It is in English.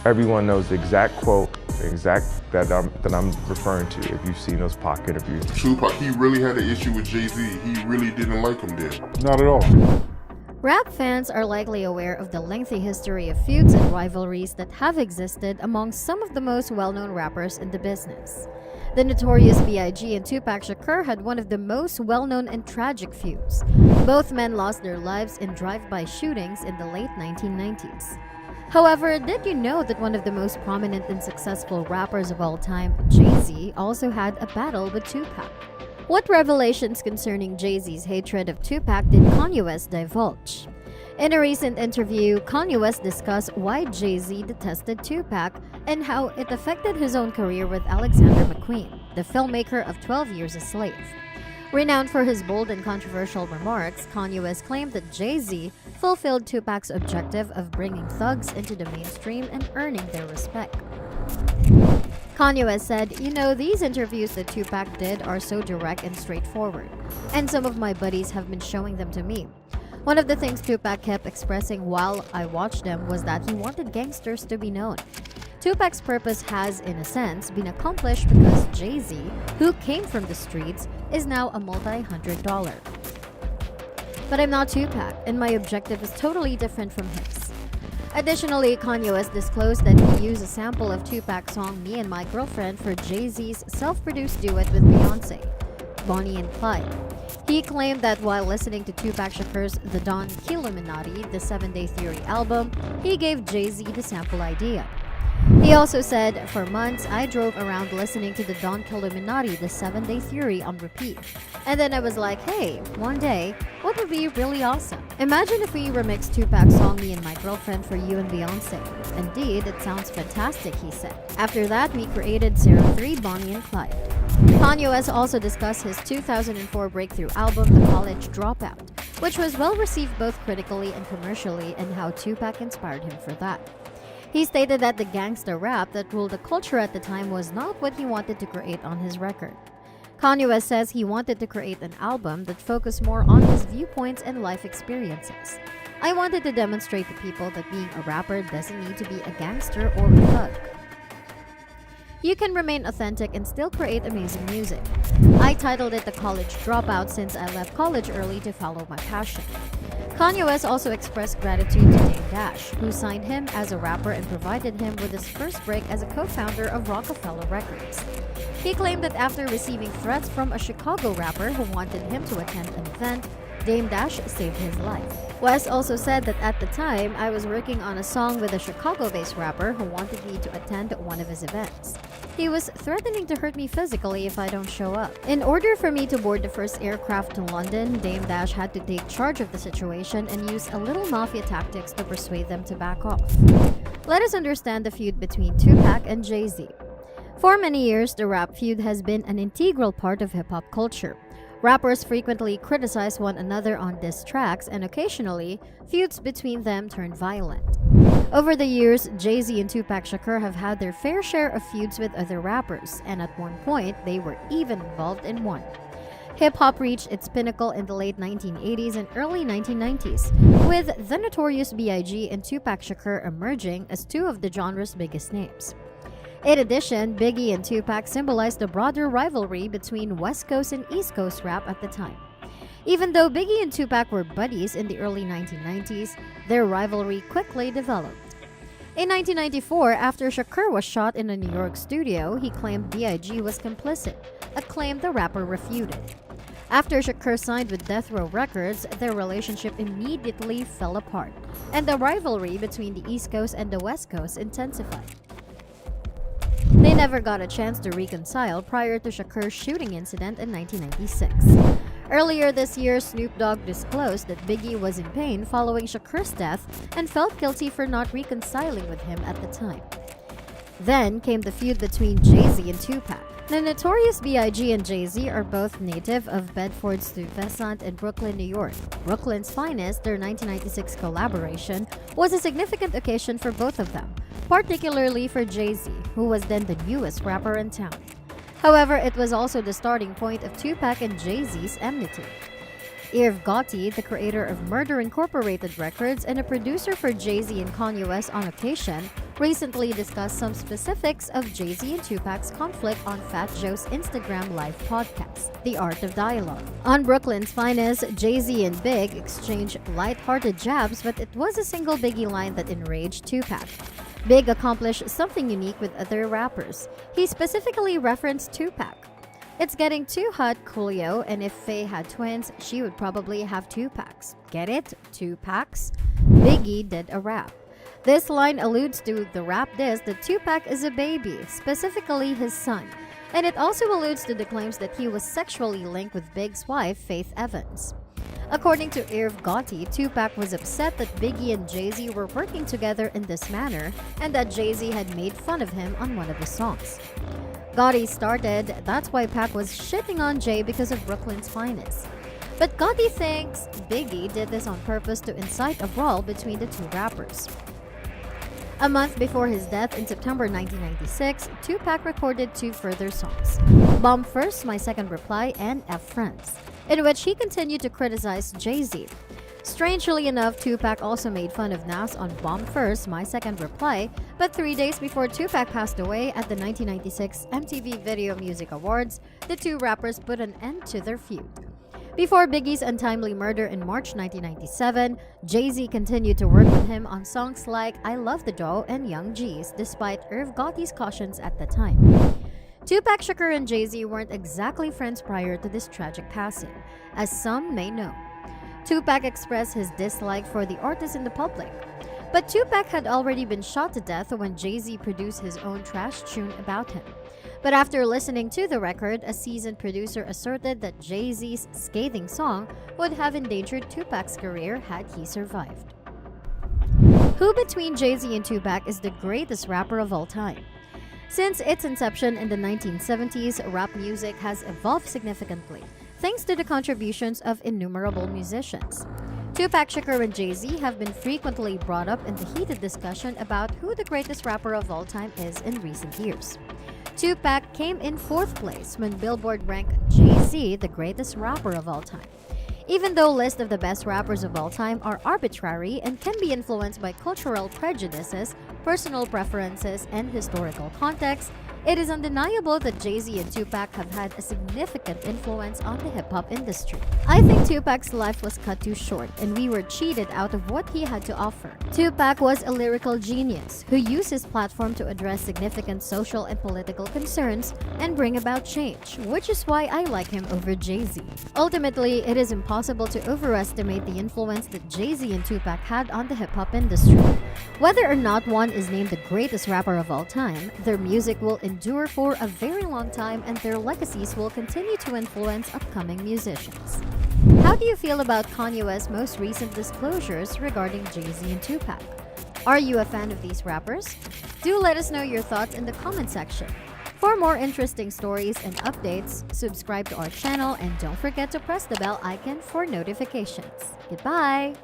Everyone knows the exact quote, the exact that I'm referring to if you've seen those Pac interviews. Tupac, he really had an issue with Jay-Z. He really didn't like him there. Not at all. Rap fans are likely aware of the lengthy history of feuds and rivalries that have existed among some of the most well-known rappers in the business. The notorious B.I.G. and Tupac Shakur had one of the most well-known and tragic feuds. Both men lost their lives in drive-by shootings in the late 1990s. However, did you know that one of the most prominent and successful rappers of all time, Jay-Z, also had a battle with Tupac? What revelations concerning Jay-Z's hatred of Tupac did Kanye West divulge? In a recent interview, Kanye West discussed why Jay-Z detested Tupac and how it affected his own career with Alexander McQueen, the filmmaker of 12 Years a Slave. Renowned for his bold and controversial remarks, Kanye West claimed that Jay-Z fulfilled Tupac's objective of bringing thugs into the mainstream and earning their respect. Kanye West said, "You know, these interviews that Tupac did are so direct and straightforward, and some of my buddies have been showing them to me. One of the things Tupac kept expressing while I watched them was that he wanted gangsters to be known. Tupac's purpose has, in a sense, been accomplished because Jay-Z, who came from the streets, is now a multi-$100. But I'm not Tupac, and my objective is totally different from his." Additionally, Kanye West disclosed that he used a sample of Tupac's song Me and My Girlfriend for Jay-Z's self-produced duet with Beyonce, Bonnie and Clyde. He claimed that while listening to Tupac Shakur's The Don Killuminati, the 7-Day Theory album, he gave Jay-Z the sample idea. He also said, "For months, I drove around listening to the Don Killuminati, the 7-Day Theory on repeat. And then I was like, hey, one day, what would be really awesome? Imagine if we remixed Tupac's song Me and My Girlfriend for you and Beyonce. Indeed, it sounds fantastic," he said. After that, we created 03 Bonnie and Clyde. Kanye West also discussed his 2004 breakthrough album, The College Dropout, which was well received both critically and commercially, and how Tupac inspired him for that. He stated that the gangsta rap that ruled the culture at the time was not what he wanted to create on his record. Kanye West says he wanted to create an album that focused more on his viewpoints and life experiences. "I wanted to demonstrate to people that being a rapper doesn't need to be a gangster or a thug. You can remain authentic and still create amazing music. I titled it The College Dropout since I left college early to follow my passion." Kanye West also expressed gratitude to Dame Dash, who signed him as a rapper and provided him with his first break as a co-founder of Rockefeller Records. He claimed that after receiving threats from a Chicago rapper who wanted him to attend an event, Dame Dash saved his life. West also said that at the time, "I was working on a song with a Chicago-based rapper who wanted me to attend one of his events. He was threatening to hurt me physically if I don't show up. In order for me to board the first aircraft to London, Dame Dash had to take charge of the situation and use a little mafia tactics to persuade them to back off." Let us understand the feud between Tupac and Jay-Z. For many years, the rap feud has been an integral part of hip-hop culture. Rappers frequently criticize one another on diss tracks, and occasionally, feuds between them turn violent. Over the years, Jay-Z and Tupac Shakur have had their fair share of feuds with other rappers, and at one point, they were even involved in one. Hip-hop reached its pinnacle in the late 1980s and early 1990s, with the notorious B.I.G. and Tupac Shakur emerging as two of the genre's biggest names. In addition, Biggie and Tupac symbolized the broader rivalry between West Coast and East Coast rap at the time. Even though Biggie and Tupac were buddies in the early 1990s, their rivalry quickly developed. In 1994, after Shakur was shot in a New York studio, he claimed B.I.G. was complicit, a claim the rapper refuted. After Shakur signed with Death Row Records, their relationship immediately fell apart, and the rivalry between the East Coast and the West Coast intensified. They never got a chance to reconcile prior to Shakur's shooting incident in 1996. Earlier this year, Snoop Dogg disclosed that Biggie was in pain following Shakur's death and felt guilty for not reconciling with him at the time. Then came the feud between Jay-Z and Tupac. The notorious B.I.G. and Jay-Z are both native of Bedford-Stuyvesant in Brooklyn, New York. Brooklyn's Finest, their 1996 collaboration, was a significant occasion for both of them, particularly for Jay-Z, who was then the newest rapper in town. However, it was also the starting point of Tupac and Jay-Z's enmity. Irv Gotti, the creator of Murder Incorporated Records and a producer for Jay-Z and Kanye West on occasion, recently discussed some specifics of Jay-Z and Tupac's conflict on Fat Joe's Instagram Live podcast, The Art of Dialogue. On Brooklyn's Finest, Jay-Z and Big exchanged light-hearted jabs, but it was a single Biggie line that enraged Tupac. Big accomplished something unique with other rappers. He specifically referenced Tupac. "It's getting too hot, Coolio, and if Faye had twins, she would probably have Tupacs. Get it? Tupacs?" Biggie did a rap. This line alludes to the rap diss that Tupac is a baby, specifically his son, and it also alludes to the claims that he was sexually linked with Big's wife, Faith Evans. According to Irv Gotti, Tupac was upset that Biggie and Jay-Z were working together in this manner and that Jay-Z had made fun of him on one of his songs. Gotti started, "That's why Pac was shitting on Jay because of Brooklyn's Finest." But Gotti thinks Biggie did this on purpose to incite a brawl between the two rappers. A month before his death in September 1996, Tupac recorded two further songs, "Bomb First, My Second Reply," and "F Friends," in which he continued to criticize Jay-Z. Strangely enough, Tupac also made fun of Nas on "Bomb First, My Second Reply," but 3 days before Tupac passed away at the 1996 MTV Video Music Awards, the two rappers put an end to their feud. Before Biggie's untimely murder in March 1997, Jay-Z continued to work with him on songs like "I Love the Dough" and "Young G's," despite Irv Gotti's cautions at the time. Tupac Shakur and Jay-Z weren't exactly friends prior to this tragic passing, as some may know. Tupac expressed his dislike for the artist in the public, but Tupac had already been shot to death when Jay-Z produced his own trash tune about him. But after listening to the record, a seasoned producer asserted that Jay-Z's scathing song would have endangered Tupac's career had he survived. Who between Jay-Z and Tupac is the greatest rapper of all time? Since its inception in the 1970s, rap music has evolved significantly, thanks to the contributions of innumerable musicians. Tupac Shakur and Jay-Z have been frequently brought up in the heated discussion about who the greatest rapper of all time is in recent years. Tupac came in 4th place when Billboard ranked Jay-Z the greatest rapper of all time. Even though lists of the best rappers of all time are arbitrary and can be influenced by cultural prejudices, personal preferences, and historical context, it is undeniable that Jay-Z and Tupac have had a significant influence on the hip-hop industry. I think Tupac's life was cut too short, and we were cheated out of what he had to offer. Tupac was a lyrical genius who used his platform to address significant social and political concerns and bring about change, which is why I like him over Jay-Z. Ultimately, it is impossible to overestimate the influence that Jay-Z and Tupac had on the hip-hop industry. Whether or not one is named the greatest rapper of all time, their music will endure for a very long time and their legacies will continue to influence upcoming musicians. How do you feel about Kanye West's most recent disclosures regarding Jay-Z and Tupac? Are you a fan of these rappers? Do let us know your thoughts in the comment section. For more interesting stories and updates, subscribe to our channel and don't forget to press the bell icon for notifications. Goodbye!